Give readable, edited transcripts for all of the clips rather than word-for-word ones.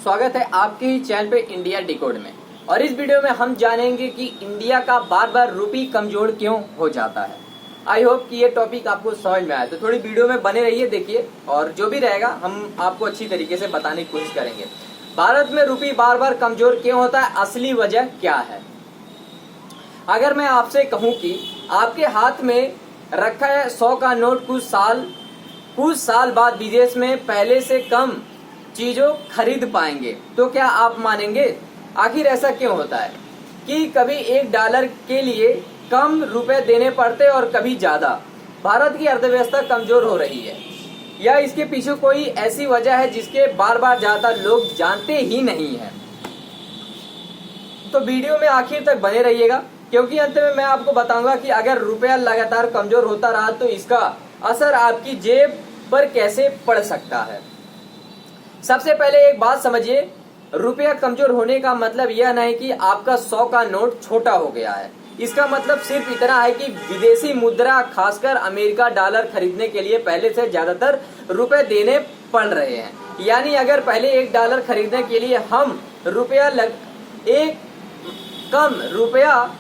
स्वागत है आपके ही चैनल पे इंडिया डिकोड में। और इस वीडियो में हम जानेंगे कि इंडिया का बार बार रूपी कमजोर क्यों हो जाता है। आई होप कि ये टॉपिक आपको समझ में आए, तो थोड़ी वीडियो में बने रहिए, देखिए, और जो भी रहेगा हम आपको अच्छी तरीके से बताने की कोशिश करेंगे। भारत में रूपी बार बार कमजोर क्यों होता है, असली वजह क्या है। अगर मैं आपसे कहूं कि आपके हाथ में रखा है 100 का नोट, कुछ साल बाद विदेश में पहले से कम चीजों खरीद पाएंगे, तो क्या आप मानेंगे? आखिर ऐसा क्यों होता है कि कभी $1 के लिए कम रुपए देने पड़ते और कभी ज्यादा। भारत की अर्थव्यवस्था कमजोर हो रही है या इसके पीछे कोई ऐसी वजह है जिसके बार बार ज्यादा लोग जानते ही नहीं है। तो वीडियो में आखिर तक बने रहिएगा, क्योंकि अंत में मैं आपको बताऊंगा कि अगर रुपया लगातार कमजोर होता रहा तो इसका असर आपकी जेब पर कैसे पड़ सकता है। सबसे पहले एक बात समझिए, रुपया कमजोर होने का मतलब यह नहीं कि आपका 100 का नोट छोटा हो गया है। इसका मतलब सिर्फ इतना है कि विदेशी मुद्रा, खासकर अमेरिका डॉलर खरीदने के लिए पहले से ज्यादातर रुपए देने पड़ रहे हैं। यानी अगर पहले $1 खरीदने के लिए हम कम रुपया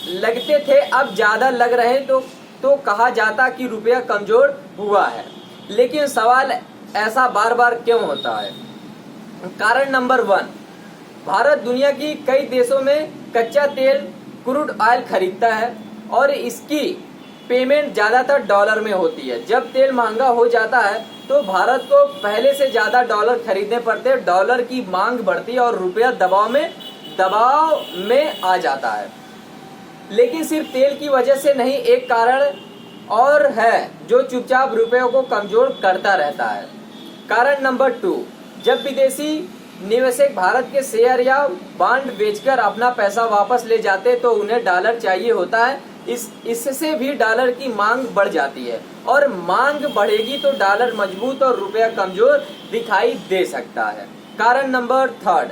लगते थे, अब ज्यादा लग रहे तो कहा जाता कि रुपया कमजोर हुआ है। लेकिन सवाल ऐसा बार बार क्यों होता है? कारण नंबर 1, भारत दुनिया की कई देशों में कच्चा तेल, क्रूड ऑयल खरीदता है और इसकी पेमेंट ज्यादातर डॉलर में होती है। जब तेल महंगा हो जाता है तो भारत को पहले से ज्यादा डॉलर खरीदने पड़ते हैं, डॉलर की मांग बढ़ती है और रुपया दबाव में आ जाता है। लेकिन सिर्फ तेल की वजह से नहीं, एक कारण और है जो चुपचाप रुपयों को कमजोर करता रहता है। कारण नंबर 2, जब विदेशी निवेशक भारत के शेयर या बॉन्ड बेचकर अपना पैसा वापस ले जाते तो उन्हें डॉलर चाहिए होता है। इससे भी डॉलर की मांग बढ़ जाती है और मांग बढ़ेगी तो डॉलर मजबूत और रुपया कमजोर दिखाई दे सकता है। कारण नंबर 3,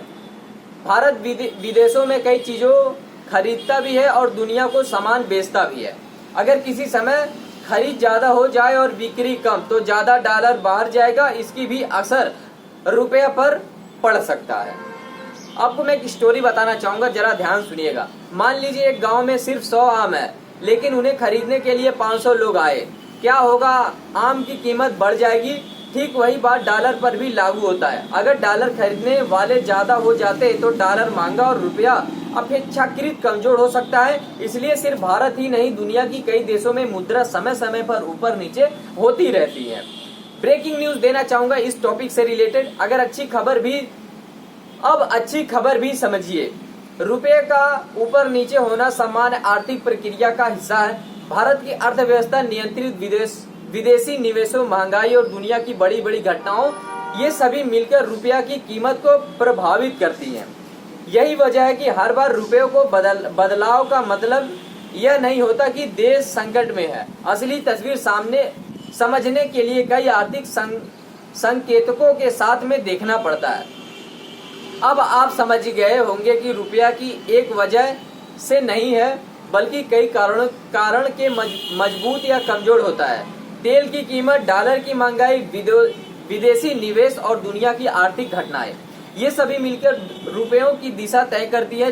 भारत विदेशों में कई चीजों खरीदता भी है और दुनिया को सामान बेचता भी है। अगर किसी समय खरीद ज्यादा हो जाए और बिक्री कम, तो ज्यादा डॉलर बाहर जाएगा, इसकी भी असर रुपये पर पड़ सकता है। आपको मैं एक स्टोरी बताना चाहूंगा, जरा ध्यान सुनिएगा। मान लीजिए एक गांव में सिर्फ 100 आम है, लेकिन उन्हें खरीदने के लिए 500 लोग आए। क्या होगा? आम की कीमत बढ़ जाएगी। ठीक वही बात डॉलर पर भी लागू होता है। अगर डॉलर खरीदने वाले ज्यादा हो जाते तो डॉलर महंगा और रुपया अपेक्षाकृत कमजोर हो सकता है। इसलिए सिर्फ भारत ही नहीं, दुनिया की कई देशों में मुद्रा समय समय पर ऊपर नीचे होती रहती है। ब्रेकिंग न्यूज देना चाहूंगा इस टॉपिक से रिलेटेड। अच्छी खबर भी समझिए। रुपये का ऊपर नीचे होना सामान्य आर्थिक प्रक्रिया का हिस्सा है। भारत की अर्थव्यवस्था नियंत्रित विदेशी निवेशों, महंगाई और दुनिया की बड़ी बड़ी घटनाओं, ये सभी मिलकर रुपया की कीमत को प्रभावित करती हैं। यही वजह है कि हर बार रुपये को बदलाव का मतलब यह नहीं होता कि देश संकट में है। असली तस्वीर सामने समझने के लिए कई आर्थिक संकेतकों के साथ में देखना पड़ता है। अब आप समझ गए होंगे कि रुपया की एक वजह से नहीं है, बल्कि कई कारण के मजबूत या कमजोर होता है। तेल की कीमत, डॉलर की महंगाई, विदेशी निवेश और दुनिया की आर्थिक घटनाएं, ये सभी मिलकर रुपयों की दिशा तय करती है।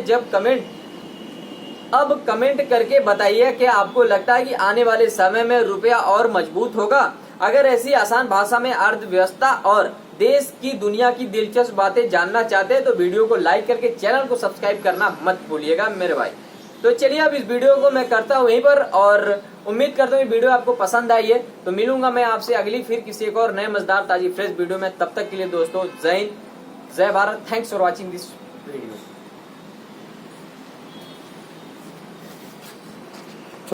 अब कमेंट करके बताइए कि आपको लगता है कि आने वाले समय में रुपया और मजबूत होगा। अगर ऐसी आसान भाषा में अर्थव्यवस्था और देश की, दुनिया की दिलचस्प बातें जानना चाहते हैं तो वीडियो को लाइक करके चैनल को सब्सक्राइब करना मत भूलिएगा मेरे भाई। तो चलिए अब इस वीडियो को मैं करता हूँ यहीं पर, और उम्मीद करता हूँ वीडियो आपको पसंद आई है। तो मिलूंगा मैं आपसे अगली फिर किसी एक और नए मजेदार ताजी फ्रेश वीडियो में। तब तक के लिए दोस्तों, जय हिंद, जय Bharat. Thanks for watching this video.